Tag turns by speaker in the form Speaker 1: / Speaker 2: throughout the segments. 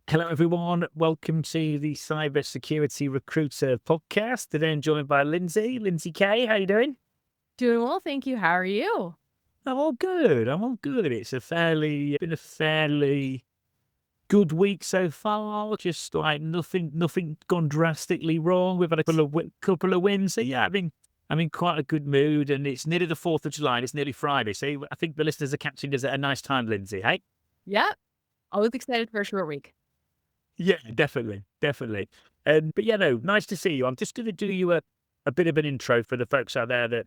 Speaker 1: Hello, everyone. Welcome to the Cybersecurity Recruiter podcast. Today I'm joined by Lindsay. Lindsay Kaye, how you doing?
Speaker 2: Doing well, thank you. How are you?
Speaker 1: I'm all good. I'm all good. It's been a fairly good week so far. Just like nothing gone drastically wrong. We've had a couple of wins. So yeah, I'm in quite a good mood, and it's nearly the 4th of July. And it's nearly Friday. So I think the listeners are catching us at a nice time, Lindsay. Hey.
Speaker 2: Yeah, always excited for a short week.
Speaker 1: Yeah, definitely, definitely. But yeah, no, nice to see you. I'm just going to do you a bit of an intro for the folks out there that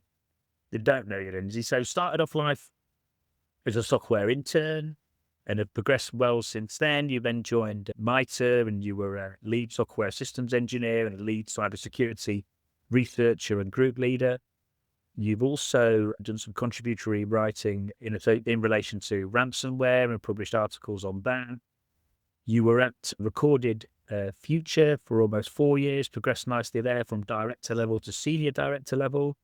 Speaker 1: don't know you, Lindsay. So started off life as a software intern and have progressed well since then. You then joined MIT and you were a lead software systems engineer and a lead cybersecurity researcher and group leader. You've also done some contributory writing in relation to ransomware and published articles on that. You were at Recorded Future for almost 4 years, progressed nicely there from director level to senior director level.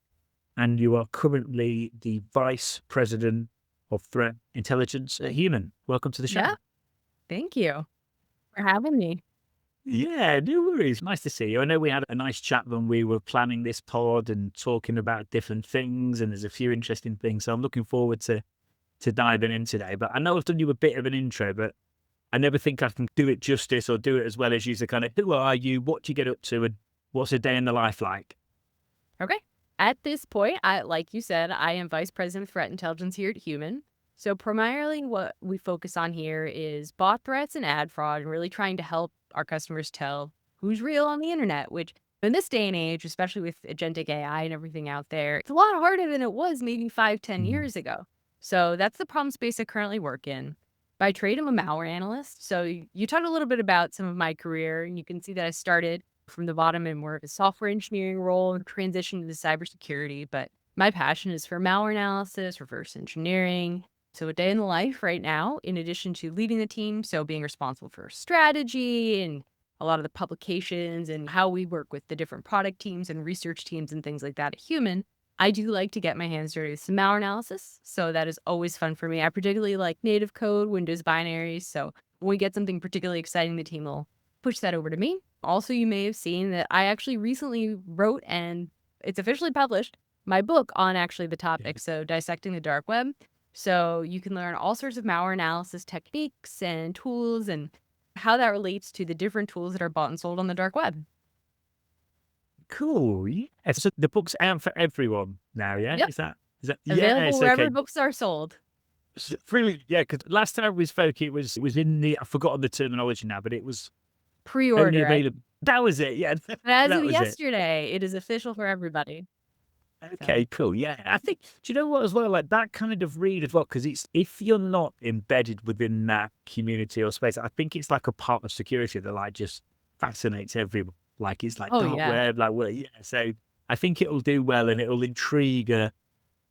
Speaker 1: And you are currently the vice president of threat intelligence at Human. Welcome to the show.
Speaker 2: Yeah, thank you for having me.
Speaker 1: Yeah, no worries. Nice to see you. I know we had a nice chat when we were planning this pod and talking about different things, and there's a few interesting things. So I'm looking forward to diving in today. But I know I've done you a bit of an intro, but I never think I can do it justice or do it as well as you. So kind of, who are you? What do you get up to? And what's a day in the life like?
Speaker 2: Okay. At this point, like you said, I am vice president of threat intelligence here at Human. So primarily what we focus on here is bot threats and ad fraud and really trying to help our customers tell who's real on the internet, which in this day and age, especially with agentic AI and everything out there, it's a lot harder than it was maybe 5, 10
Speaker 1: Mm.
Speaker 2: years ago. So that's the problem space I currently work in. By trade, I'm a malware analyst. So you talked a little bit about some of my career, and you can see that I started from the bottom in more of a software engineering role and transitioned into cybersecurity. But my passion is for malware analysis, reverse engineering. So a day in the life right now, in addition to leading the team, so being responsible for strategy and a lot of the publications and how we work with the different product teams and research teams and things like that at Human, I do like to get my hands dirty with some malware analysis. So that is always fun for me. I particularly like native code, Windows binaries. So when we get something particularly exciting, the team will push that over to me. Also, you may have seen that I actually recently wrote, and it's officially published, my book on actually the topic. So dissecting the dark web. So you can learn all sorts of malware analysis techniques and tools and how that relates to the different tools that are bought and sold on the dark web.
Speaker 1: Cool. Yeah. So the book's out for everyone now, yeah?
Speaker 2: Yep.
Speaker 1: Is that yeah,
Speaker 2: Available
Speaker 1: it's
Speaker 2: wherever
Speaker 1: okay.
Speaker 2: books are sold.
Speaker 1: Really, yeah, because last time we spoke, it was in the, I've forgotten the terminology now, but it was only
Speaker 2: Pre-order.
Speaker 1: available. That was it, yeah.
Speaker 2: As
Speaker 1: That
Speaker 2: of
Speaker 1: was it.
Speaker 2: yesterday, it is official for everybody. So
Speaker 1: Okay, cool. Yeah, I think. Do you know what as well? Like that kind of read as well, because it's if you're not embedded within that community or space, I think it's like a part of security that like just fascinates everyone. Like it's like
Speaker 2: oh,
Speaker 1: dark
Speaker 2: yeah.
Speaker 1: web, like well, yeah. So I think it'll do well and it'll intrigue a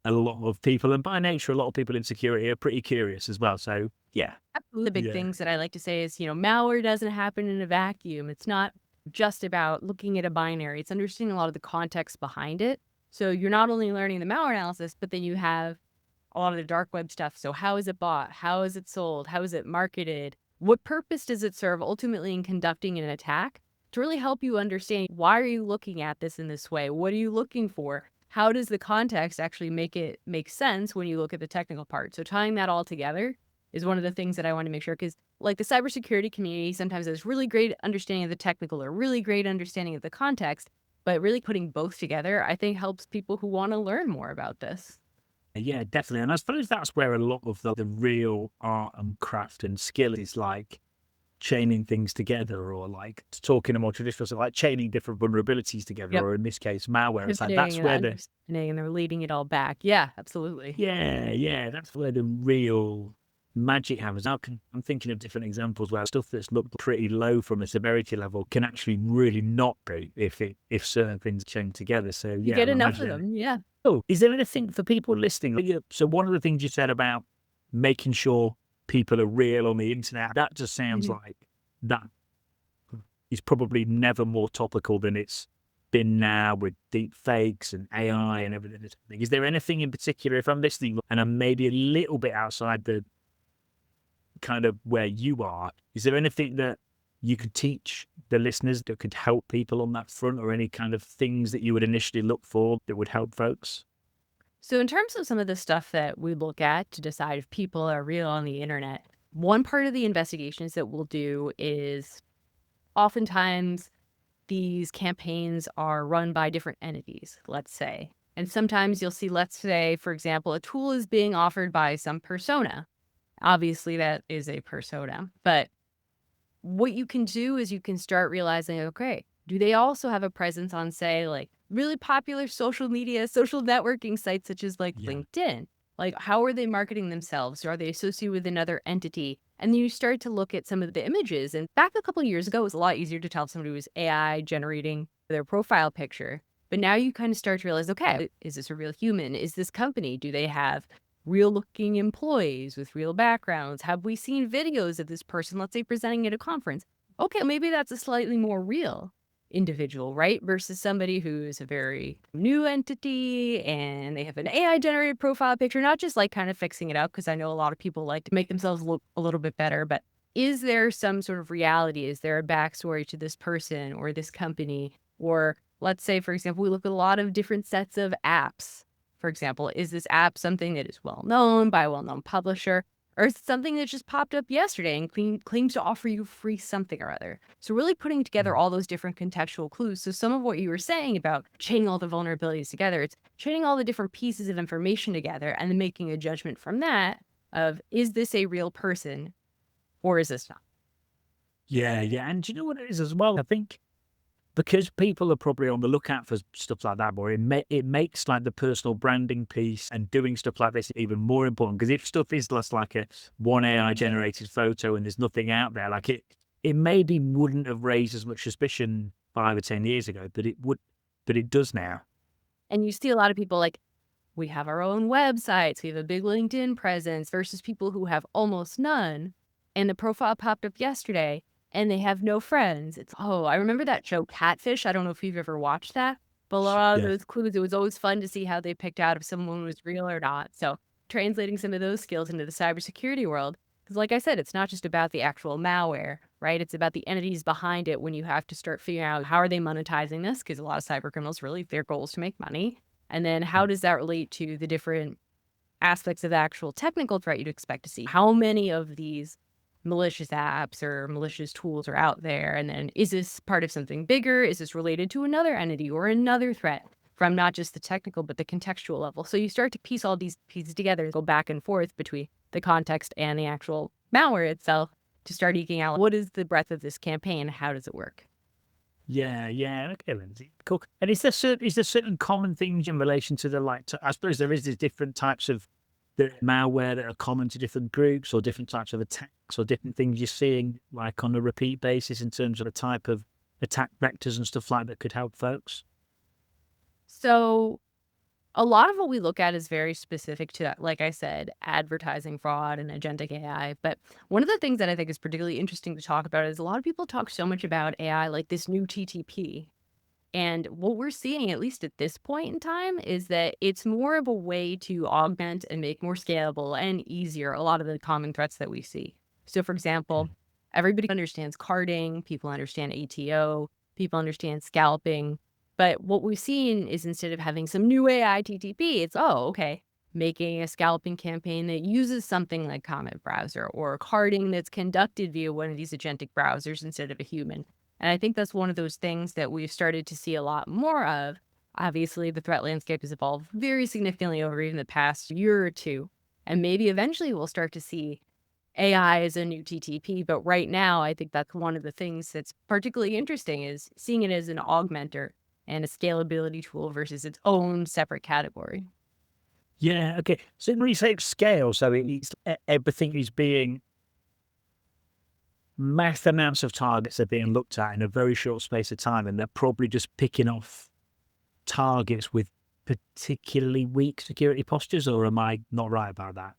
Speaker 1: lot of people. And by nature, a lot of people in security are pretty curious as well. So yeah,
Speaker 2: The big
Speaker 1: yeah,
Speaker 2: things that I like to say is, malware doesn't happen in a vacuum. It's not just about looking at a binary. It's understanding a lot of the context behind it. So you're not only learning the malware analysis, but then you have a lot of the dark web stuff. So how is it bought? How is it sold? How is it marketed? What purpose does it serve ultimately in conducting an attack? To really help you understand, why are you looking at this in this way? What are you looking for? How does the context actually make it make sense when you look at the technical part? So tying that all together is one of the things that I want to make sure, because like the cybersecurity community sometimes has really great understanding of the technical or really great understanding of the context, but really putting both together, I think helps people who want to learn more about this.
Speaker 1: yeah, definitely. And I suppose that's where a lot of the real art and craft and skill is like chaining things together or like talking a more traditional, so like chaining different vulnerabilities together,
Speaker 2: Yep.
Speaker 1: or in this case, malware. It's like
Speaker 2: Pivoting
Speaker 1: that's
Speaker 2: and
Speaker 1: where
Speaker 2: understanding and they're leading it all back. Yeah, absolutely.
Speaker 1: that's where the real magic happens. I'm thinking of different examples where stuff that's looked pretty low from a severity level can actually really not be if certain things chain together. So
Speaker 2: You
Speaker 1: yeah,
Speaker 2: get
Speaker 1: I'm
Speaker 2: enough of
Speaker 1: imagining.
Speaker 2: them. Yeah.
Speaker 1: Oh, is there anything for people listening? So one of the things you said about making sure people are real on the internet, that just sounds
Speaker 2: Mhm.
Speaker 1: like that is probably never more topical than it's been now with deep fakes and AI and everything. Is there anything in particular, if I'm listening and I'm maybe a little bit outside the kind of where you are, is there anything that you could teach the listeners that could help people on that front, or any kind of things that you would initially look for that would help folks?
Speaker 2: So, in terms of some of the stuff that we look at to decide if people are real on the internet, one part of the investigations that we'll do is oftentimes these campaigns are run by different entities, let's say. And sometimes you'll see, let's say, for example, a tool is being offered by some persona. Obviously, that is a persona. But what you can do is you can start realizing, okay, do they also have a presence on, say, like really popular social media, social networking sites such as like
Speaker 1: Yeah.
Speaker 2: LinkedIn? Like, how are they marketing themselves? Are they associated with another entity? And then you start to look at some of the images. And back a couple of years ago, it was a lot easier to tell if somebody was AI generating their profile picture. But now you kind of start to realize, okay, is this a real human? Is this company? Do they have real looking employees with real backgrounds? Have we seen videos of this person, let's say, presenting at a conference? Okay, maybe that's a slightly more real individual, right? Versus somebody who's a very new entity and they have an AI generated profile picture, not just like kind of fixing it up, because I know a lot of people like to make themselves look a little bit better, but is there some sort of reality? Is there a backstory to this person or this company? Or let's say, for example, we look at a lot of different sets of apps. For example, is this app something that is well known by a well known publisher? Or is it something that just popped up yesterday and claims to offer you free something or other? So really putting together all those different contextual clues. So some of what you were saying about chaining all the vulnerabilities together, it's chaining all the different pieces of information together and then making a judgment from that of, is this a real person or is this not?
Speaker 1: Yeah, yeah. And do you know what it is as well? I think because people are probably on the lookout for stuff like that, or it makes like the personal branding piece and doing stuff like this even more important. Because if stuff is just like a one AI generated photo and there's nothing out there, like it maybe wouldn't have raised as much suspicion 5 or 10 years ago, but it does now.
Speaker 2: And you see a lot of people like, we have our own websites, we have a big LinkedIn presence versus people who have almost none. And the profile popped up yesterday and they have no friends. It's, oh, I remember that show Catfish. I don't know if you've ever watched that, but a lot of
Speaker 1: Yeah.
Speaker 2: those clues, it was always fun to see how they picked out if someone was real or not. So translating some of those skills into the cybersecurity world, because like I said, it's not just about the actual malware, right? It's about the entities behind it when you have to start figuring out how are they monetizing this? Because a lot of cyber criminals, really, their goal is to make money. And then how does that relate to the different aspects of the actual technical threat you'd expect to see? How many of these malicious apps or malicious tools are out there? And then is this part of something bigger? Is this related to another entity or another threat from not just the technical, but the contextual level? So you start to piece all these pieces together, go back and forth between the context and the actual malware itself to start eking out what is the breadth of this campaign? How does it work?
Speaker 1: Yeah, yeah. Okay, Lindsay. Cool. And is there certain common things in relation to the I suppose there is these different types of the malware that are common to different groups, or different types of attacks, or different things you're seeing like on a repeat basis in terms of the type of attack vectors and stuff like that could help folks?
Speaker 2: So a lot of what we look at is very specific to, like I said, advertising fraud and agentic AI. But one of the things that I think is particularly interesting to talk about is a lot of people talk so much about AI, like this new TTP. And what we're seeing, at least at this point in time, is that it's more of a way to augment and make more scalable and easier a lot of the common threats that we see. So, for example, everybody understands carding, people understand ATO, people understand scalping. But what we've seen is instead of having some new AI TTP, it's, oh, okay, making a scalping campaign that uses something like Comet Browser or carding that's conducted via one of these agentic browsers instead of a human. And I think that's one of those things that we've started to see a lot more of. Obviously, the threat landscape has evolved very significantly over even the past year or two. And maybe eventually we'll start to see AI as a new TTP. But right now, I think that's one of the things that's particularly interesting is seeing it as an augmenter and a scalability tool versus its own separate category.
Speaker 1: Yeah. Okay. So when you say scale, so everything is being mass amounts of targets are being looked at in a very short space of time, and they're probably just picking off targets with particularly weak security postures, or am I not right about that?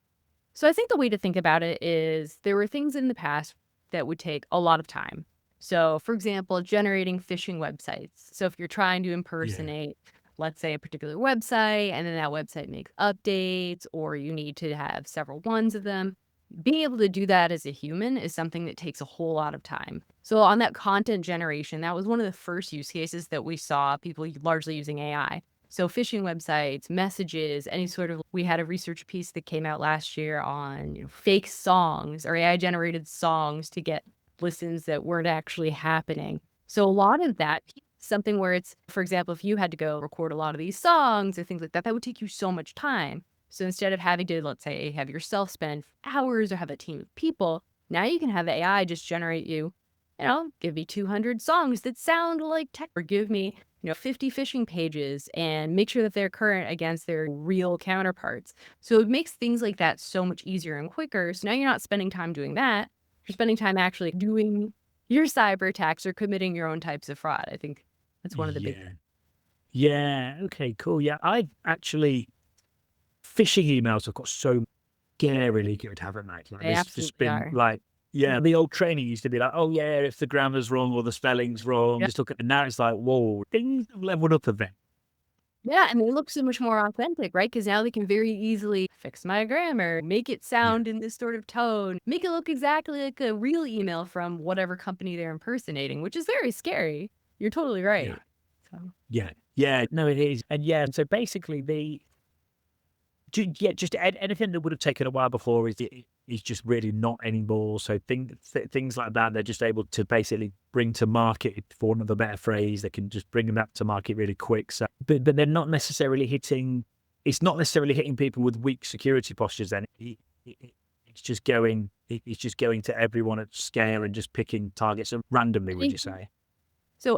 Speaker 2: So I think the way to think about it is there were things in the past that would take a lot of time. So, for example, generating phishing websites. So if you're trying to
Speaker 1: Yeah.
Speaker 2: impersonate, let's say, a particular website, and then that website makes updates, or you need to have several ones of them, being able to do that as a human is something that takes a whole lot of time. So on that content generation, that was one of the first use cases that we saw people largely using AI. So phishing websites, messages, any sort of, we had a research piece that came out last year on fake songs or AI generated songs to get listens that weren't actually happening. So a lot of that, something where it's, for example, if you had to go record a lot of these songs or things like that, that would take you so much time. So instead of having to, let's say, have yourself spend hours or have a team of people, now you can have AI just generate you, give me 200 songs that sound like tech, or give me, 50 phishing pages and make sure that they're current against their real counterparts. So it makes things like that so much easier and quicker. So now you're not spending time doing that. You're spending time actually doing your cyber attacks or committing your own types of fraud. I think that's one of the big.
Speaker 1: Yeah. Yeah. Okay, cool. Yeah. I've actually, phishing emails have got so scarily good, haven't they? Like,
Speaker 2: They
Speaker 1: there's just
Speaker 2: absolutely
Speaker 1: been
Speaker 2: are.
Speaker 1: like, yeah, the old training used to be like, oh yeah, if the grammar's wrong or the spelling's wrong,
Speaker 2: Yeah.
Speaker 1: just look at it. Now it's like, whoa, things have leveled up a bit.
Speaker 2: Yeah, and they look so much more authentic, right? Because now they can very easily fix my grammar, make it
Speaker 1: Yeah.
Speaker 2: sound in this sort of tone, make it look exactly like a real email from whatever company they're impersonating, which is very scary. You're totally
Speaker 1: Yeah.
Speaker 2: right. So,
Speaker 1: Yeah. Yeah. No, it is. And yeah, so basically just anything that would have taken a while before is just really not anymore. So things like that, they're just able to basically bring to market, for want of a better phrase. They can just bring that to market really quick. So, but they're not necessarily hitting. It's not necessarily hitting people with weak security postures. Then it's just going. It's just going to everyone at scale and just picking targets randomly.
Speaker 2: I
Speaker 1: Would
Speaker 2: think
Speaker 1: you say?
Speaker 2: so.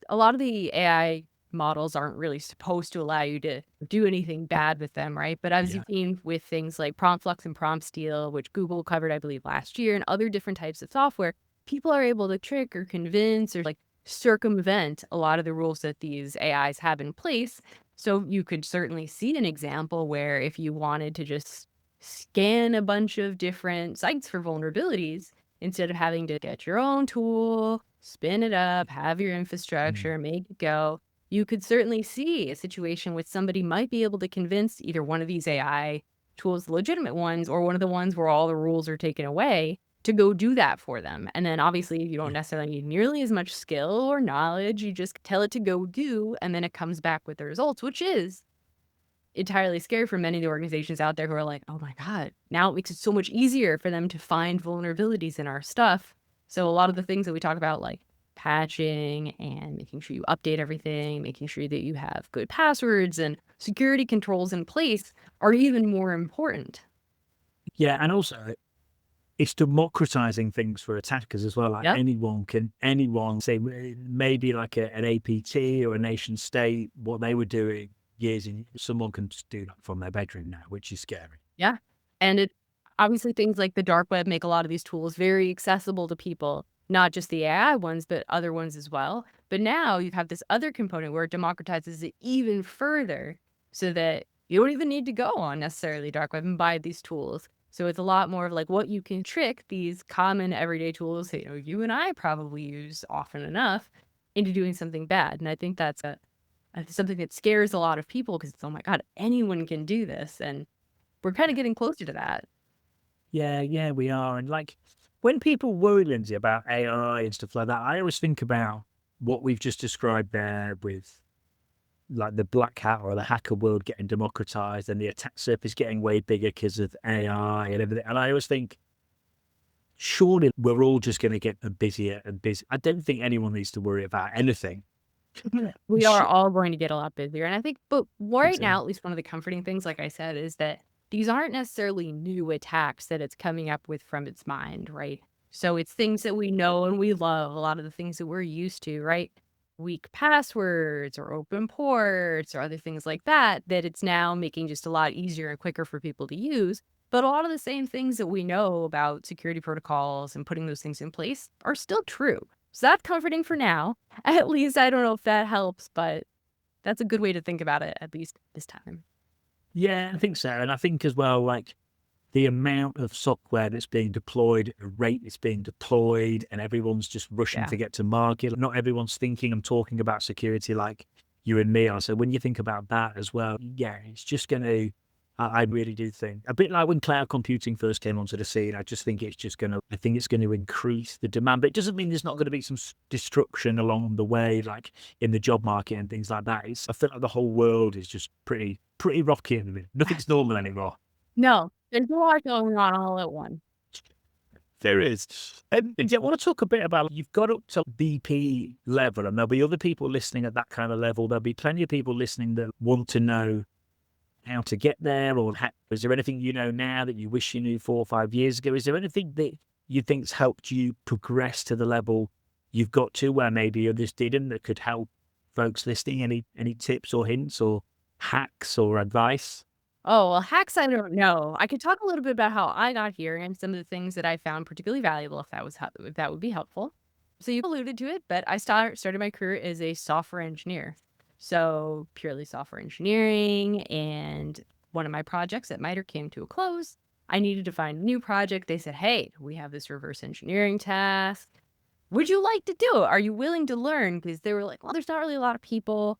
Speaker 2: A lot of the AI models aren't really supposed to allow you to do anything bad with them, right? But as
Speaker 1: Yeah.
Speaker 2: you've seen with things like prompt flux and prompt steal, which Google covered, I believe, last year, and other different types of software, people are able to trick or convince or like circumvent a lot of the rules that these AIs have in place. So you could certainly see an example where if you wanted to just scan a bunch of different sites for vulnerabilities, instead of having to get your own tool, spin it up, have your
Speaker 1: Mm.
Speaker 2: infrastructure, make it go, you could certainly see a situation where somebody might be able to convince either one of these AI tools, the legitimate ones, or one of the ones where all the rules are taken away to go do that for them. And then obviously you don't
Speaker 1: Yeah.
Speaker 2: necessarily need nearly as much skill or knowledge. You just tell it to go do, and then it comes back with the results, which is entirely scary for many of the organizations out there who are like, "Oh my god, now it makes it so much easier for them to find vulnerabilities in our stuff." So a lot of the things that we talk about, like patching and making sure you update everything, making sure that you have good passwords and security controls in place are even more important.
Speaker 1: Yeah, and also it's democratizing things for attackers as well. Like
Speaker 2: Yep.
Speaker 1: anyone say maybe like an APT or a nation state, what they were doing years and someone can just do that from their bedroom now, which is scary.
Speaker 2: Yeah. And it obviously things like the dark web make a lot of these tools very accessible to people, not just the AI ones, but other ones as well. But now you have this other component where it democratizes it even further so that you don't even need to go on necessarily dark web and buy these tools. So it's a lot more of like what you can trick these common everyday tools that you and I probably use often enough into doing something bad. And I think that's something that scares a lot of people because it's, oh my God, anyone can do this. And we're kinda getting closer to that.
Speaker 1: Yeah, yeah, we are. And like when people worry, Lindsay, about AI and stuff like that, I always think about what we've just described there with like the black hat or the hacker world getting democratized and the attack surface getting way bigger because of AI and everything. And I always think, surely we're all just going to get busier and busier. I don't think anyone needs to worry about anything.
Speaker 2: We are
Speaker 1: Sh-
Speaker 2: all going to get a lot busier, and I think but
Speaker 1: think
Speaker 2: right
Speaker 1: so.
Speaker 2: now, at least one of the comforting things, like I said, is that these aren't necessarily new attacks that it's coming up with from its mind, right? So it's things that we know and we love, a lot of the things that we're used to, right? Weak passwords or open ports or other things like that, that it's now making just a lot easier and quicker for people to use. But a lot of the same things that we know about security protocols and putting those things in place are still true. So that's comforting for now. At least I don't know if that helps, but that's a good way to think about it, at least this time.
Speaker 1: Yeah, I think so. And I think as well, like the amount of software that's being deployed, at a rate that's being deployed, and everyone's just rushing
Speaker 2: Yeah.
Speaker 1: to get to market. Not everyone's thinking and talking about security like you and me are. So when you think about that as well, yeah, it's just going to I really do think a bit like when cloud computing first came onto the scene. I just think I think it's going to increase the demand, but it doesn't mean there's not going to be some destruction along the way, like in the job market and things like that. I feel like the whole world is just pretty rocky at the minute. Nothing's normal anymore.
Speaker 2: No, there's a lot going on all at once.
Speaker 1: There is. And I want to talk a bit about, you've got up to VP level, and there'll be other people listening at that kind of level. There'll be plenty of people listening that want to know how to get there, or is there anything you know now that you wish you knew 4 or 5 years ago? Is there anything that you think's helped you progress to the level you've got to where maybe others didn't, that could help folks listening? Any tips or hints or hacks or advice?
Speaker 2: Oh, well, hacks, I don't know. I could talk a little bit about how I got here and some of the things that I found particularly valuable, if that would be helpful. So you alluded to it, but I started my career as a software engineer. So purely software engineering, and one of my projects at MITRE came to a close. I needed to find a new project. They said, hey, we have this reverse engineering task. Would you like to do it? Are you willing to learn? Because they were like, well, there's not really a lot of people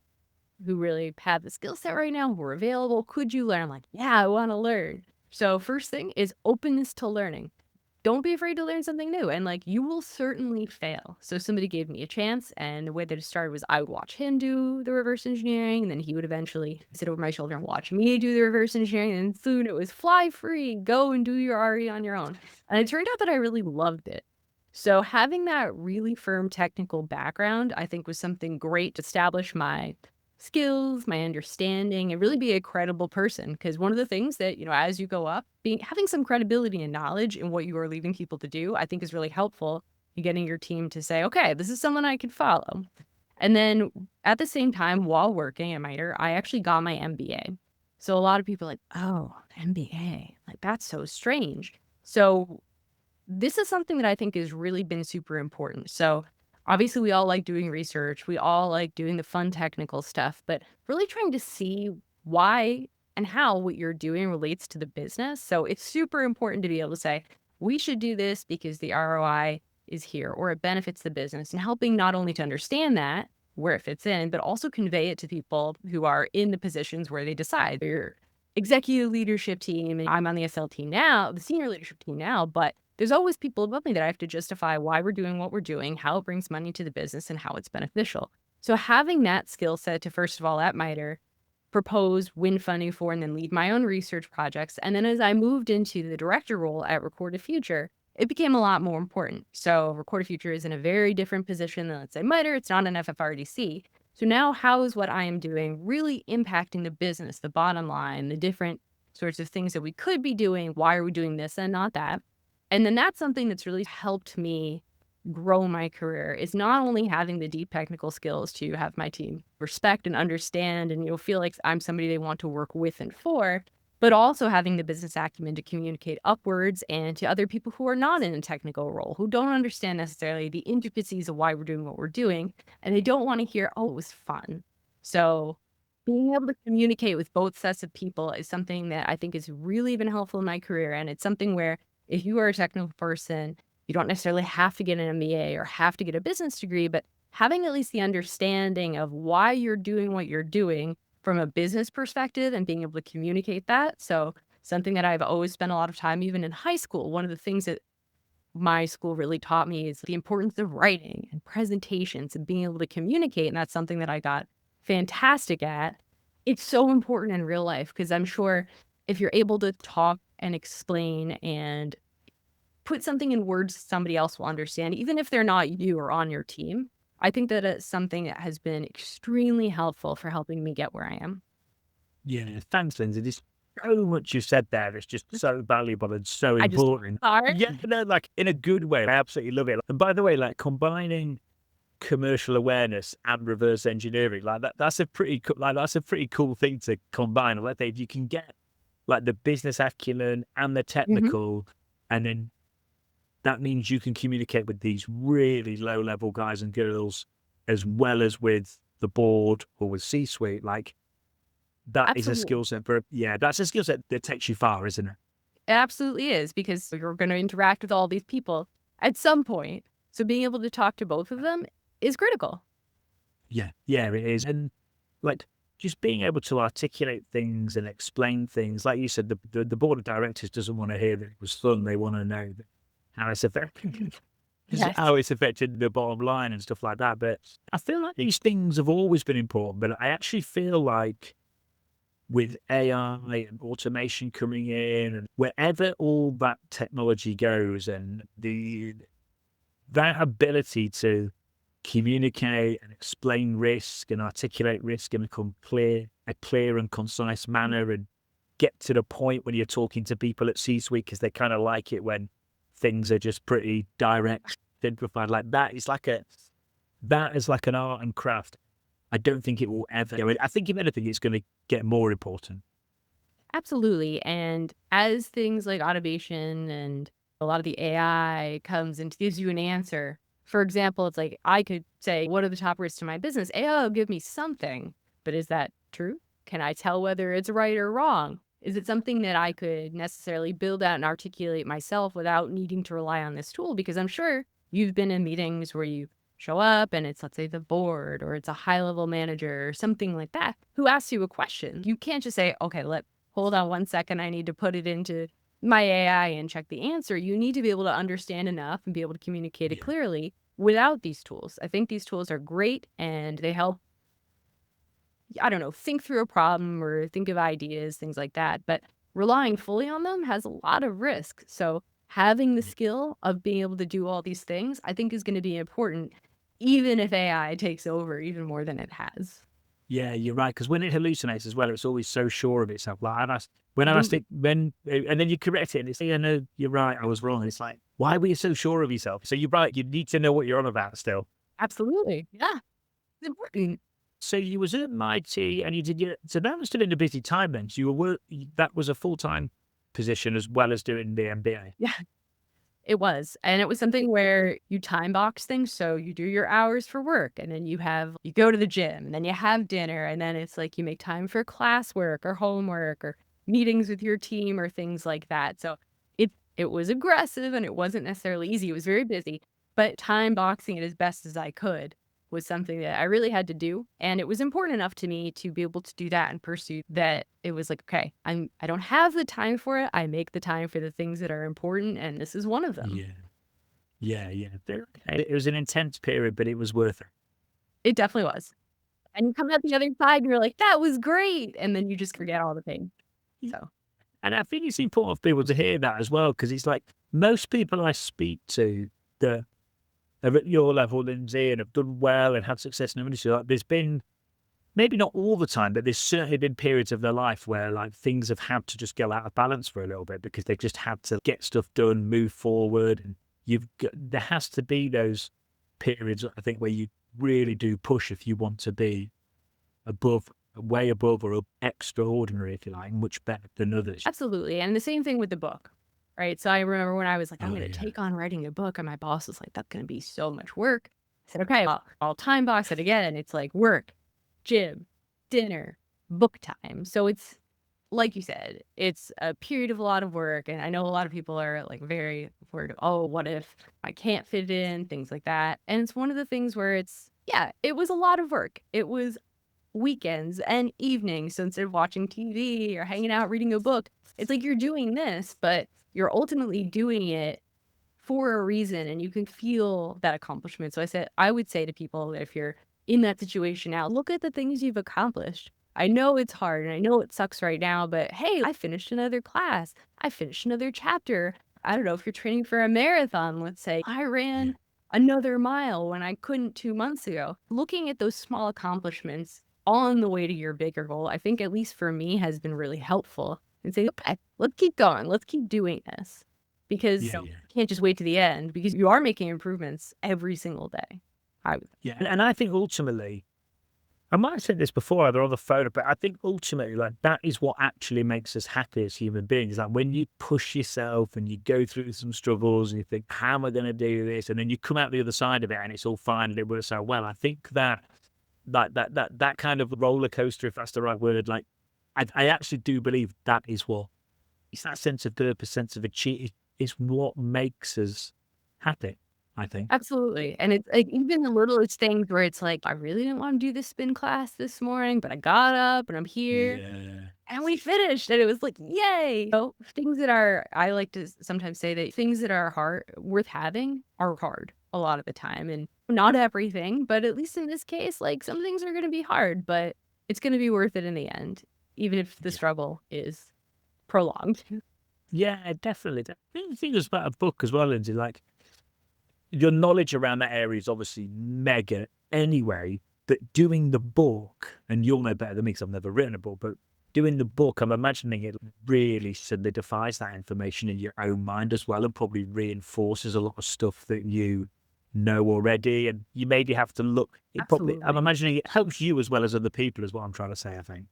Speaker 2: who really have the skill set right now who are available. Could you learn? I'm like, yeah, I want to learn. So first thing is openness to learning. Don't be afraid to learn something new. And like, you will certainly fail. So somebody gave me a chance, and the way that it started was I would watch him do the reverse engineering, and then he would eventually sit over my shoulder and watch me do the reverse engineering. And soon it was fly free, go and do your RE on your own. And it turned out that I really loved it. So having that really firm technical background, I think, was something great to establish my skills, my understanding, and really be a credible person. Because one of the things that, as you go up, having some credibility and knowledge in what you are leaving people to do, I think is really helpful in getting your team to say, okay, this is someone I can follow. And then at the same time, while working at MITRE, I actually got my MBA. So a lot of people are like, oh, MBA, like that's so strange. So this is something that I think has really been super important. So obviously, we all like doing research. We all like doing the fun technical stuff, but really trying to see why and how what you're doing relates to the business. So it's super important to be able to say, we should do this because the ROI is here, or it benefits the business, and helping not only to understand that, where it fits in, but also convey it to people who are in the positions where they decide. Your executive leadership team, and I'm on the SL team now, the senior leadership team now, but there's always people above me that I have to justify why we're doing what we're doing, how it brings money to the business, and how it's beneficial. So having that skill set to, first of all, at MITRE, propose, win funding for, and then lead my own research projects. And then as I moved into the director role at Recorded Future, it became a lot more important. So Recorded Future is in a very different position than, let's say, MITRE. It's not an FFRDC. So now how is what I am doing really impacting the business, the bottom line, the different sorts of things that we could be doing? Why are we doing this and not that? And then that's something that's really helped me grow my career, is not only having the deep technical skills to have my team respect and understand and feel like I'm somebody they want to work with and for, but also having the business acumen to communicate upwards and to other people who are not in a technical role, who don't understand necessarily the intricacies of why we're doing what we're doing, and they don't want to hear, oh, it was fun. So being able to communicate with both sets of people is something that I think has really been helpful in my career. And it's something where if you are a technical person, you don't necessarily have to get an MBA or have to get a business degree, but having at least the understanding of why you're doing what you're doing from a business perspective and being able to communicate that. So something that I've always spent a lot of time, even in high school, one of the things that my school really taught me is the importance of writing and presentations and being able to communicate. And that's something that I got fantastic at. It's so important in real life, because I'm sure if you're able to talk and explain and put something in words somebody else will understand, even if they're not you or on your team, I think that it's something that has been extremely helpful for helping me get where I am.
Speaker 1: Yeah, thanks, Lindsay. There's so much you said there. It's just so valuable and so important. Yeah, like in a good way. I absolutely love it. And by the way, like combining commercial awareness and reverse engineering, like that's a pretty cool thing to combine. Like if you can get like the business acumen and the technical, and then that means you can communicate with these really low level guys and girls as well as with the board or with C-suite. Like that is a skill set that's a skill set that takes you far, isn't it?
Speaker 2: It absolutely is, because you're going to interact with all these people at some point. So being able to talk to both of them is critical.
Speaker 1: Yeah, it is. And like just being able to articulate things and explain things. Like you said, the board of directors doesn't want to hear that it was fun. They want to know how it's affecting
Speaker 2: Yes.
Speaker 1: how it's affected the bottom line and stuff like that. But I feel like these things have always been important, but I actually feel like with AI and automation coming in and wherever all that technology goes and that ability to communicate and explain risk and articulate risk in a clear and concise manner and get to the point when you're talking to people at C-suite, because they kind of like it when things are just pretty direct, simplified. Like that is like an art and craft. I don't think it will ever go. I think if anything, it's going to get more important.
Speaker 2: Absolutely. And as things like automation and a lot of the AI comes and gives you an answer, for example, it's like I could say, what are the top risks to my business? AI will give me something, but is that true? Can I tell whether it's right or wrong? Is it something that I could necessarily build out and articulate myself without needing to rely on this tool? Because I'm sure you've been in meetings where you show up and it's, let's say, the board or it's a high level manager or something like that who asks you a question. You can't just say, okay, hold on 1 second. I need to put it into my AI and check the answer. You need to be able to understand enough and be able to communicate it clearly without these tools. I think these tools are great and they help, I don't know, think through a problem or think of ideas, things like that. But relying fully on them has a lot of risk. So having the skill of being able to do all these things, I think is going to be important, even if AI takes over even more than it has.
Speaker 1: Yeah, you're right. Because when it hallucinates as well, it's always so sure of itself. Like when I asked it, and then you correct it, and it's like, yeah, no, you're right, I was wrong. And it's like, why were you so sure of yourself? So you're right. You need to know what you're on about still.
Speaker 2: Absolutely. Yeah. It's important.
Speaker 1: So you was at MIT, and so that was still in a busy time then. So that was a full-time position as well as doing the MBA.
Speaker 2: Yeah. It was. And it was something where you time box things. So you do your hours for work and then you go to the gym and then you have dinner. And then it's like you make time for classwork or homework or meetings with your team or things like that. So it was aggressive and it wasn't necessarily easy. It was very busy, but time boxing it as best as I could was something that I really had to do. And it was important enough to me to be able to do that and pursue that. It was like, okay, I don't have the time for it. I make the time for the things that are important. And this is one of them.
Speaker 1: Yeah. It was an intense period, but it was worth it.
Speaker 2: It definitely was. And you come out the other side and you're like, that was great. And then you just forget all the pain. So.
Speaker 1: And I think it's important for people to hear that as well, because it's like most people I speak to that are at your level, Lindsay, and have done well and had success in the industry, like there's been, maybe not all the time, but there's certainly been periods of their life where like things have had to just go out of balance for a little bit because they've just had to get stuff done, move forward. And there has to be those periods, I think, where you really do push if you want to be way above or extraordinary, if you like, much better than others.
Speaker 2: Absolutely. And the same thing with the book, right? So I remember when I was like, I'm going to take on writing a book, and my boss was like, that's going to be so much work. I said, okay, I'll time box it again. It's like work, gym, dinner, book time. So it's, like you said, it's a period of a lot of work. And I know a lot of people are like very worried, oh, what if I can't fit in, things like that. And it's one of the things where it was a lot of work. It was weekends and evenings. So instead of watching TV or hanging out reading a book, it's like you're doing this, but you're ultimately doing it for a reason and you can feel that accomplishment. So I would say to people that if you're in that situation now, look at the things you've accomplished. I know it's hard and I know it sucks right now, but hey, I finished another class. I finished another chapter. I don't know if you're training for a marathon, let's say I ran another mile when I couldn't 2 months ago. Looking at those small accomplishments on the way to your bigger goal, I think at least for me has been really helpful and say, okay, let's keep going. Let's keep doing this because you can't just wait to the end because you are making improvements every single day.
Speaker 1: And I think ultimately, I might have said this before either on the phone, but I think ultimately like that is what actually makes us happy as human beings. Like when you push yourself and you go through some struggles and you think, how am I going to do this? And then you come out the other side of it and it's all fine and it works out well. I think that kind of roller coaster, if that's the right word, like I actually do believe that is what, it's that sense of purpose, sense of achievement, is what makes us happy. I think.
Speaker 2: Absolutely. And it's like even the littlest things where it's like, I really didn't want to do this spin class this morning, but I got up and I'm here
Speaker 1: Yeah.
Speaker 2: and we finished. And it was like, yay. So things that are, I like to sometimes say that things that are hard, worth having are hard a lot of the time. And not everything, but at least in this case, like some things are going to be hard, but it's going to be worth it in the end, even if the
Speaker 1: Yeah.
Speaker 2: struggle is prolonged.
Speaker 1: Yeah, definitely. The thing is about a book as well, Lindsay, like your knowledge around that area is obviously mega anyway, but doing the book, and you'll know better than me because I've never written a book, but doing the book, I'm imagining it really solidifies that information in your own mind as well and probably reinforces a lot of stuff that you know already. And you maybe have to look, it probably, I'm
Speaker 2: Absolutely.
Speaker 1: imagining it helps you as well as other people, is what I'm trying to say, I think.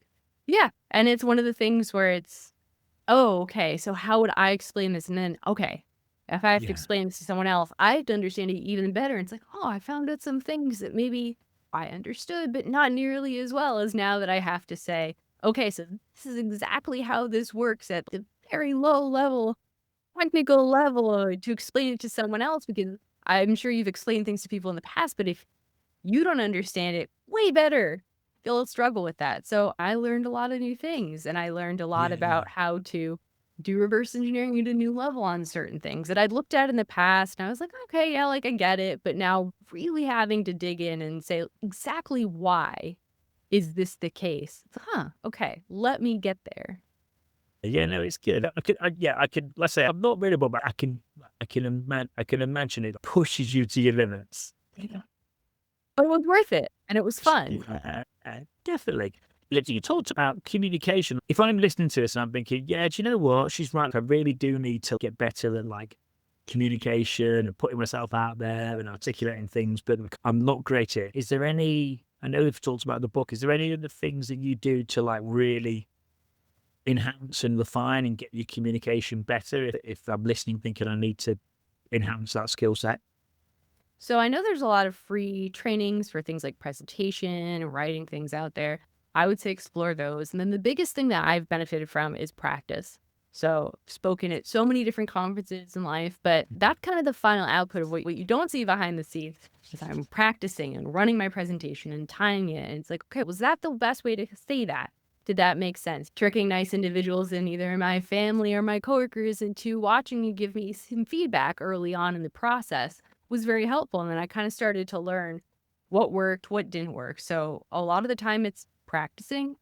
Speaker 2: Yeah. And it's one of the things where it's, oh, okay. So how would I explain this? And then, okay, if I have to
Speaker 1: Yeah.
Speaker 2: explain this to someone else, I have to understand it even better. And it's like, oh, I found out some things that maybe I understood, but not nearly as well as now that I have to say, okay, so this is exactly how this works at the very low level, technical level, to explain it to someone else, because I'm sure you've explained things to people in the past, but if you don't understand it way better, they'll struggle with that. So I learned a lot of new things and I learned a lot
Speaker 1: Yeah.
Speaker 2: about how to do reverse engineering at a new level on certain things that I'd looked at in the past. And I was like, okay, yeah, like I get it. But now really having to dig in and say exactly why is this the case? Huh, okay, let me get there.
Speaker 1: Yeah, no, it's good. I could. Let's say I'm not readable, but I can imagine it pushes you to your limits. Yeah.
Speaker 2: But it was worth it and it was fun.
Speaker 1: Definitely. Literally, you talked about communication. If I'm listening to this and I'm thinking, yeah, do you know what? She's right. I really do need to get better at like communication and putting myself out there and articulating things, but I'm not great at it. Is there any? I know we've talked about the book. Is there any other things that you do to like really enhance and refine and get your communication better if I'm listening thinking I need to enhance that skill set?
Speaker 2: So I know there's a lot of free trainings for things like presentation and writing things out there. I would say explore those. And then the biggest thing that I've benefited from is practice. So I've spoken at so many different conferences in life, but that's kind of the final output of what you don't see behind the scenes is I'm practicing and running my presentation and tying it. And it's like, okay, was that the best way to say that? Did that make sense? Tricking nice individuals in either my family or my coworkers into watching me give me some feedback early on in the process was very helpful. And then I kind of started to learn what worked, what didn't work. So a lot of the time it's practicing,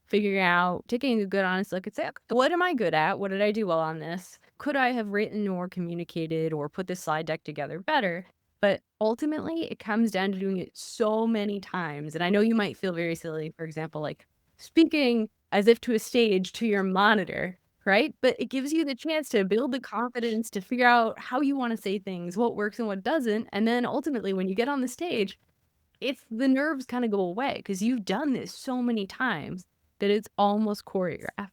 Speaker 2: figuring out, taking a good honest look and say, okay, what am I good at? What did I do well on this? Could I have written or communicated or put this slide deck together better? But ultimately, it comes down to doing it so many times. And I know you might feel very silly, for example, like speaking as if to a stage to your monitor, right? But it gives you the chance to build the confidence to figure out how you want to say things, what works and what doesn't. And then ultimately, when you get on the stage, it's the nerves kind of go away because you've done this so many times that it's almost choreographed.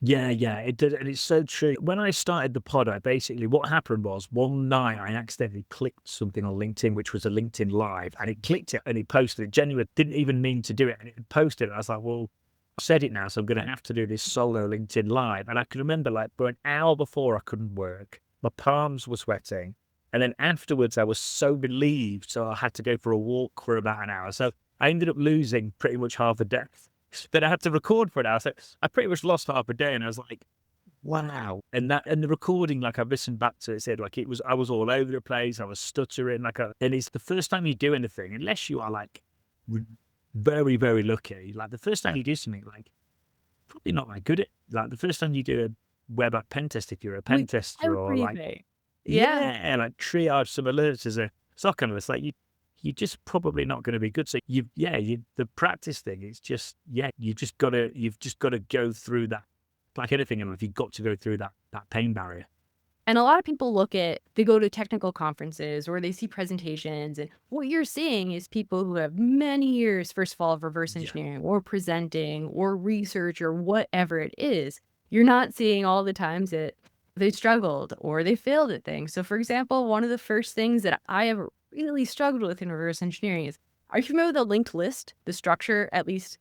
Speaker 1: Yeah, yeah, it did, and it's so true. When I started the pod, I basically what happened was one night I accidentally clicked something on LinkedIn, which was a LinkedIn Live, and it clicked it and it posted it. Genuinely didn't even mean to do it, and it posted it. I was like, well, I said it now, so I'm going to have to do this solo LinkedIn Live. And I can remember, like, for an hour before I couldn't work, my palms were sweating, and then afterwards I was so relieved, so I had to go for a walk for about an hour. So I ended up losing pretty much half a day. Then I had to record for an hour. So I pretty much lost half a day and I was like, wow. And the recording, like I've listened back to it, said like I was all over the place. I was stuttering and it's the first time you do anything, unless you are like very, very lucky. Like the first time you do something, like probably not that good at like the first time you do a web app pen test, if you're a pen
Speaker 2: With
Speaker 1: tester or like,
Speaker 2: everything. Yeah.
Speaker 1: yeah, like triage some alerts as a SOC analyst, like you're just probably not going to be good. So the practice thing is just, you've just got to go through that, like anything in life, you've got to go through that pain barrier.
Speaker 2: And a lot of people they go to technical conferences or they see presentations. And what you're seeing is people who have many years, first of all, of reverse
Speaker 1: Yeah.
Speaker 2: engineering or presenting or research or whatever it is. You're not seeing all the times that they struggled or they failed at things. So, for example, one of the first things that I have really struggled with in reverse engineering is, are you familiar with the linked list, the structure, at least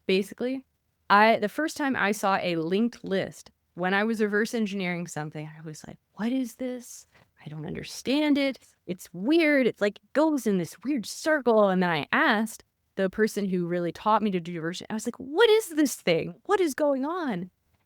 Speaker 2: basically? The first time I saw a linked list when I was reverse engineering something, I was like, what is this? I don't understand it. It's weird. It's like it goes in this weird circle. And then I asked the person who really taught me to do version, I was like, what is this thing? What is going on?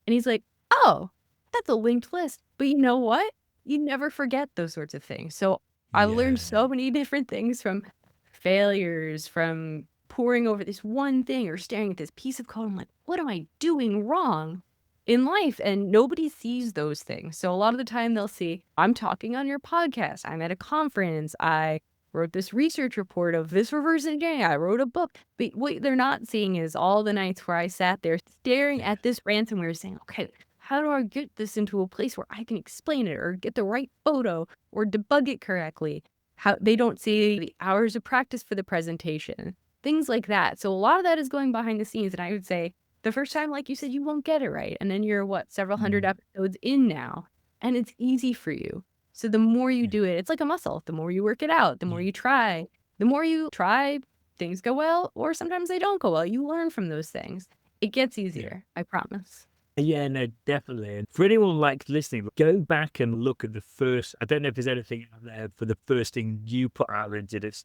Speaker 2: And he's like, oh, that's a linked list. But you know what? You never forget those sorts of things. So I learned
Speaker 1: Yeah.
Speaker 2: so many different things from failures, from poring over this one thing or staring at this piece of code. I'm like, what am I doing wrong in life? And nobody sees those things. So a lot of the time they'll see, I'm talking on your podcast. I'm at a conference. I wrote this research report of this reverse engineering. I wrote a book. But what they're not seeing is all the nights where I sat there staring
Speaker 1: Yeah.
Speaker 2: at this ransomware saying, okay, how do I get this into a place where I can explain it or get the right photo or debug it correctly? How they don't see the hours of practice for the presentation, things like that. So a lot of that is going behind the scenes. And I would say the first time, like you said, you won't get it right. And then you're several hundred
Speaker 1: Mm.
Speaker 2: episodes in now, and it's easy for you. So the more you
Speaker 1: Yeah.
Speaker 2: do it, it's like a muscle. The more you work it out, the more
Speaker 1: Yeah.
Speaker 2: you try. The more you try, things go well, or sometimes they don't go well. You learn from those things. It gets
Speaker 1: Yeah.
Speaker 2: easier, I promise.
Speaker 1: Yeah, no, definitely. And for anyone like listening, go back and look at the first. I don't know if there's anything out there for the first thing you put out into that's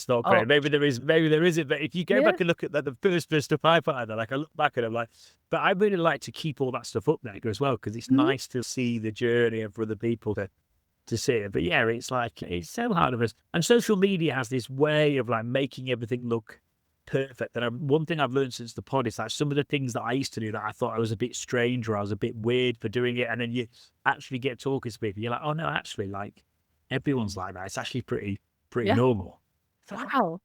Speaker 1: not
Speaker 2: Oh,
Speaker 1: great. Maybe there is, maybe there isn't. But if you go
Speaker 2: yeah.
Speaker 1: back and look at the first stuff I put out there, like I look back at it, like, but I really like to keep all that stuff up there as well because it's
Speaker 2: Mhm.
Speaker 1: nice to see the journey and for other people to see it. But yeah, it's like it's so hard of us. And social media has this way of like making everything look perfect. And one thing I've learned since the pod is that some of the things that I used to do that I thought I was a bit strange or I was a bit weird for doing it, and then you actually get talking to people, you're like, oh no, actually, like everyone's like that. It's actually pretty
Speaker 2: Yeah.
Speaker 1: normal.
Speaker 2: Wow.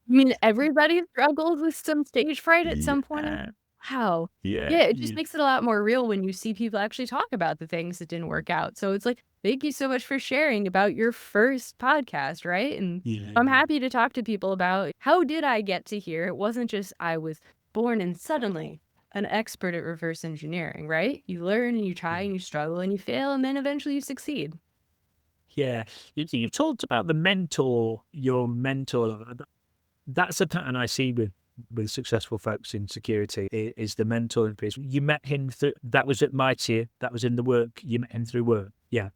Speaker 2: I mean, everybody struggles with some stage fright at some point in.
Speaker 1: Yeah,
Speaker 2: Wow.
Speaker 1: yeah,
Speaker 2: Yeah, it just
Speaker 1: yeah,
Speaker 2: makes it a lot more real when you see people actually talk about the things that didn't work out. So it's like, thank you so much for sharing about your first podcast, right? And I'm
Speaker 1: yeah,
Speaker 2: happy to talk to people about how did I get to here? It wasn't just I was born and suddenly an expert at reverse engineering, right? You learn and you try
Speaker 1: yeah.
Speaker 2: and you struggle and you fail and then eventually you succeed.
Speaker 1: Yeah, you've talked about the mentor, your mentor. That's a pattern I see with successful folks in security is the mentoring piece. You met him through that was at MIT, that was in the work. You met him through work. Yeah.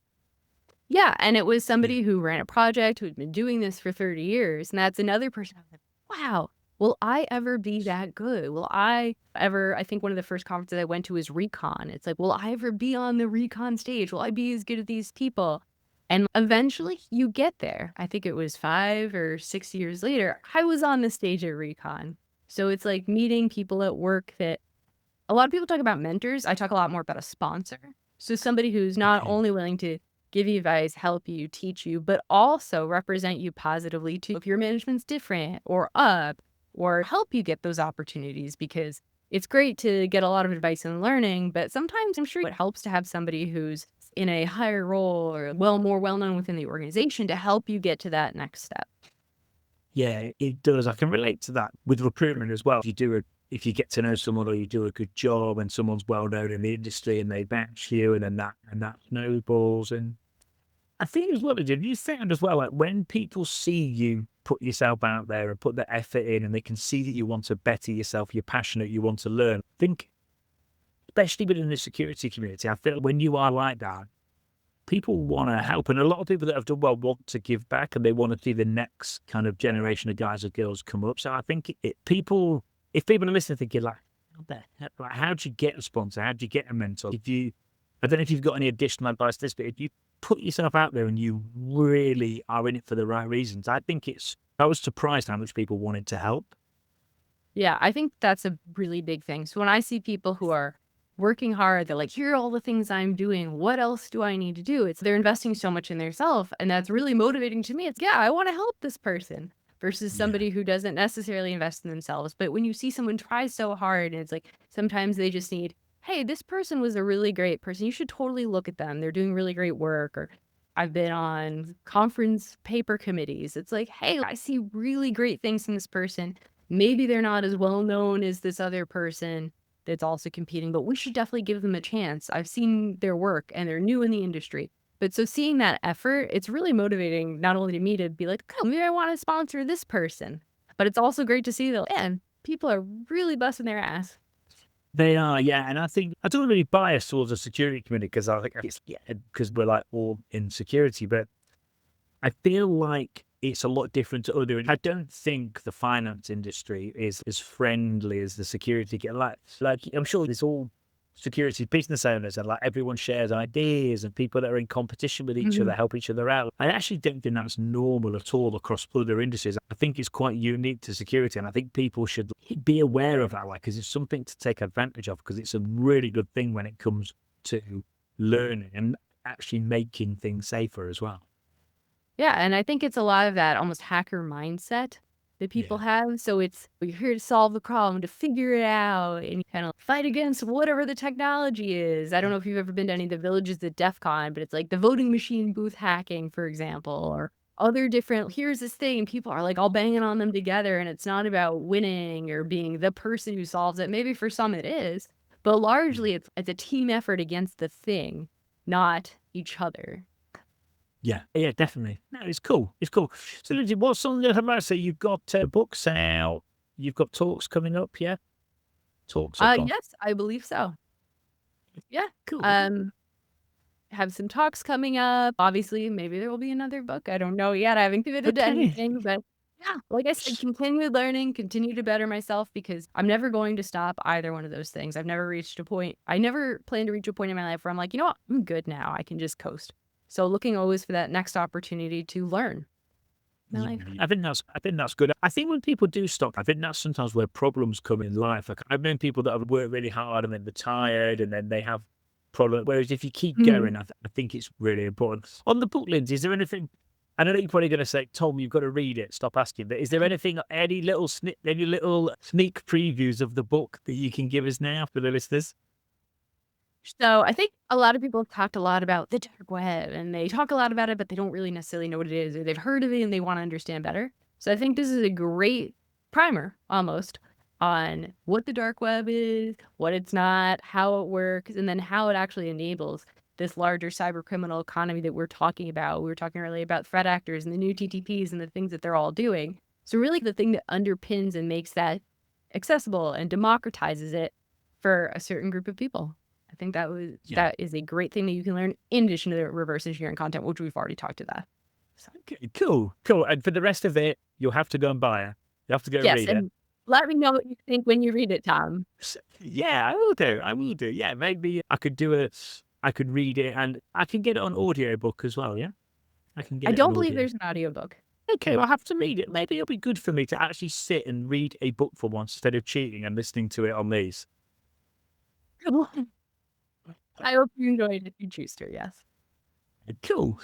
Speaker 2: Yeah, and it was
Speaker 1: Yeah.
Speaker 2: somebody who ran a project who'd been doing this for 30 years, and that's another person I was like, "Wow, will I ever be that good? Will I ever" I think one of the first conferences I went to was Recon. It's like, "Will I ever be on the Recon stage? Will I be as good as these people?" And eventually, you get there. I think it was 5 or 6 years later, I was on the stage at Recon. So it's like meeting people at work that a lot of people talk about mentors. I talk a lot more about a sponsor. So somebody who's not
Speaker 1: Okay.
Speaker 2: only willing to give you advice, help you, teach you, but also represent you positively too. If your management's different or up or help you get those opportunities, because it's great to get a lot of advice and learning, but sometimes I'm sure it helps to have somebody who's in a higher role or more well known within the organization to help you get to that next step.
Speaker 1: Yeah, it does. I can relate to that with recruitment as well. If you get to know someone or you do a good job and someone's well known in the industry and they match you and then that snowballs. And I think as well, did you found as well, like when people see you put yourself out there and put the effort in and they can see that you want to better yourself, you're passionate, you want to learn. I think, especially within the security community, I feel when you are like that, people want to help. And a lot of people that have done well want to give back and they want to see the next kind of generation of guys or girls come up. So I think if people are listening thinking like, how the heck, like, how'd you get a sponsor? How'd you get a mentor? I don't know if you've got any additional advice to this, but if you put yourself out there and you really are in it for the right reasons, I was surprised how much people wanted to help.
Speaker 2: Yeah, I think that's a really big thing. So when I see people who are working hard, they're like, here are all the things I'm doing. What else do I need to do? It's they're investing so much in their self. And that's really motivating to me. It's yeah, I want to help this person versus
Speaker 1: Yeah.
Speaker 2: somebody who doesn't necessarily invest in themselves. But when you see someone try so hard and it's like sometimes they just need, hey, this person was a really great person. You should totally look at them. They're doing really great work. Or I've been on conference paper committees. It's like, hey, I see really great things in this person. Maybe they're not as well known as this other person that's also competing, but we should definitely give them a chance. I've seen their work and they're new in the industry. But so seeing that effort, it's really motivating not only to me to be like, oh, maybe I want to sponsor this person, but it's also great to see that, man, people are really busting their ass.
Speaker 1: They are, yeah. And I think I don't really bias towards the security community because I think it's, yeah, because we're like all in security, but I feel like it's a lot different to other. I don't think the finance industry is as friendly as the security. Like I'm sure there's all security business owners and like everyone shares ideas and people that are in competition with each other
Speaker 2: Mhm.
Speaker 1: help each other out. I actually don't think that's normal at all across other industries. I think it's quite unique to security, and I think people should be aware of that, like, because it's something to take advantage of. Because it's a really good thing when it comes to learning and actually making things safer as well.
Speaker 2: Yeah, and I think it's a lot of that almost hacker mindset that people
Speaker 1: Yeah.
Speaker 2: have. So it's you're here to solve the problem, to figure it out, and kind of fight against whatever the technology is. I don't know if you've ever been to any of the villages at DEF CON, but it's like the voting machine booth hacking, for example, or other different, here's this thing, and people are like all banging on them together, and it's not about winning or being the person who solves it. Maybe for some it is, but largely it's a team effort against the thing, not each other.
Speaker 1: Yeah, yeah, definitely. No, it's cool. It's cool. So, Lindsay, what's on the horizon? You've got books out. You've got talks coming up. Yeah, talks. Of course.
Speaker 2: Yes, I believe so. Yeah.
Speaker 1: Cool.
Speaker 2: Um, have some talks coming up. Obviously, maybe there will be another book. I don't know yet. I haven't committed to
Speaker 1: Okay.
Speaker 2: anything, but yeah, like I said, continue learning, continue to better myself because I'm never going to stop either one of those things. I've never reached a point. I never plan to reach a point in my life where I'm like, you know what, I'm good now. I can just coast. So looking always for that next opportunity to learn my
Speaker 1: Yeah,
Speaker 2: life.
Speaker 1: I think that's good. I think when people do stop, I think that's sometimes where problems come in life. Like I've known people that have worked really hard and then they're tired and then they have problems. Whereas if you keep
Speaker 2: Mhm.
Speaker 1: going, I think it's really important. On the book, Lindsay, is there anything? I know you're probably going to say, Tom, you've got to read it. Stop asking. But is there anything, any little sneak previews of the book that you can give us now for the listeners?
Speaker 2: So I think a lot of people have talked a lot about the dark web and they talk a lot about it, but they don't really necessarily know what it is, or they've heard of it and they want to understand better. So I think this is a great primer almost on what the dark web is, what it's not, how it works, and then how it actually enables this larger cyber criminal economy that we're talking about. We were talking earlier about threat actors and the new TTPs and the things that they're all doing. So really the thing that underpins and makes that accessible and democratizes it for a certain group of people. I think
Speaker 1: Yeah.
Speaker 2: that is a great thing that you can learn in addition to the reverse engineering content, which we've already talked to that. So,
Speaker 1: Okay, cool, cool. And for the rest of it, you'll have to go and buy it. You have to go
Speaker 2: yes,
Speaker 1: read it.
Speaker 2: and let me know what you think when you read it, Tom.
Speaker 1: Yeah, I will do. I will do. Yeah, maybe I could do it. I could read it, and I can get it on audiobook as well. Yeah, I can
Speaker 2: I
Speaker 1: get it on
Speaker 2: don't believe
Speaker 1: audio.
Speaker 2: there's an audiobook.
Speaker 1: Okay, well, I'll have to read it. Maybe it'll be good for me to actually sit and read a book for once instead of cheating and listening to it on these.
Speaker 2: I hope you enjoyed it if you choose to, yes.
Speaker 1: Cool.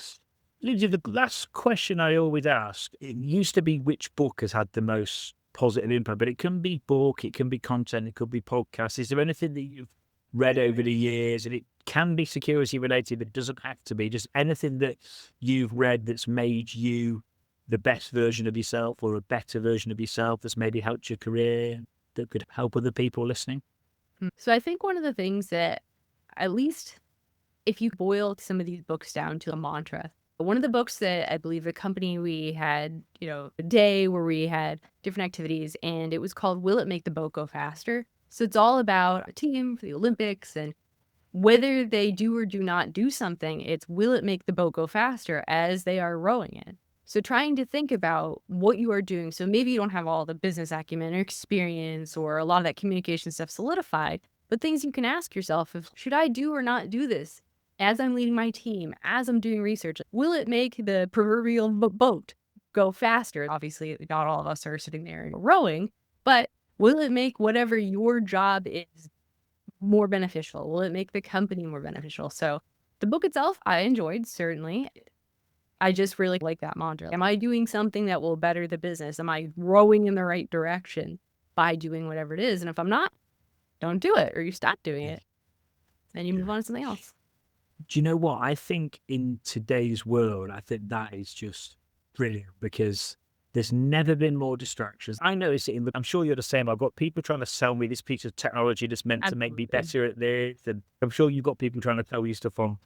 Speaker 1: Lindsay, the last question I always ask, it used to be which book has had the most positive impact, but it can be book, it can be content, it could be podcast. Is there anything that you've read over the years? And it can be security related, it doesn't have to be. Just anything that you've read that's made you the best version of yourself or a better version of yourself that's maybe helped your career, that could help other people listening?
Speaker 2: So I think one of the things that, at least if you boil some of these books down to a mantra, one of the books that I believe the company we had, a day where we had different activities, and it was called Will It Make the Boat Go Faster? So it's all about a team for the Olympics and whether they do or do not do something, it's will it make the boat go faster as they are rowing it? So trying to think about what you are doing. So maybe you don't have all the business acumen or experience or a lot of that communication stuff solidified, but things you can ask yourself of should I do or not do this as I'm leading my team, as I'm doing research? Will it make the proverbial boat go faster? Obviously, not all of us are sitting there rowing, but will it make whatever your job is more beneficial? Will it make the company more beneficial? So the book itself, I enjoyed, certainly. I just really like that mantra. Am I doing something that will better the business? Am I rowing in the right direction by doing whatever it is? And if I'm not, don't do it or you stop doing
Speaker 1: Yeah.
Speaker 2: it and you move on to something else.
Speaker 1: Do you know what? I think in today's world, I think that is just brilliant because there's never been more distractions. I notice it I'm sure you're the same. I've got people trying to sell me this piece of technology that's meant to make me
Speaker 2: Absolutely.
Speaker 1: better at this. And I'm sure you've got people trying to tell you stuff on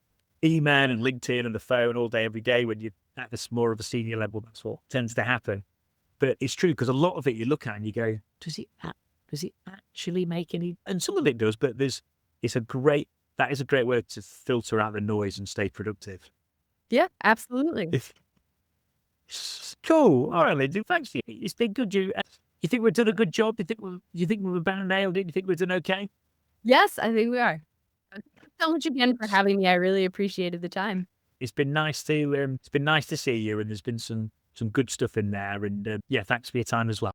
Speaker 1: email and LinkedIn and the phone all day, every day when you're at this more of a senior level. That's what tends to happen. But it's true because a lot of it you look at and you go, does it does it actually make any? And some of it does, but that is a great way to filter out the noise and stay productive.
Speaker 2: Yeah, absolutely.
Speaker 1: Cool. All right, Lindsay. Thanks. It's been good. You think we've done a good job? You think we've about nailed it? You think we've done okay?
Speaker 2: Yes, I think we are. Thank you so much again for having me. I really appreciated the time.
Speaker 1: It's been nice to see you, and there's been some good stuff in there. And yeah, thanks for your time as well.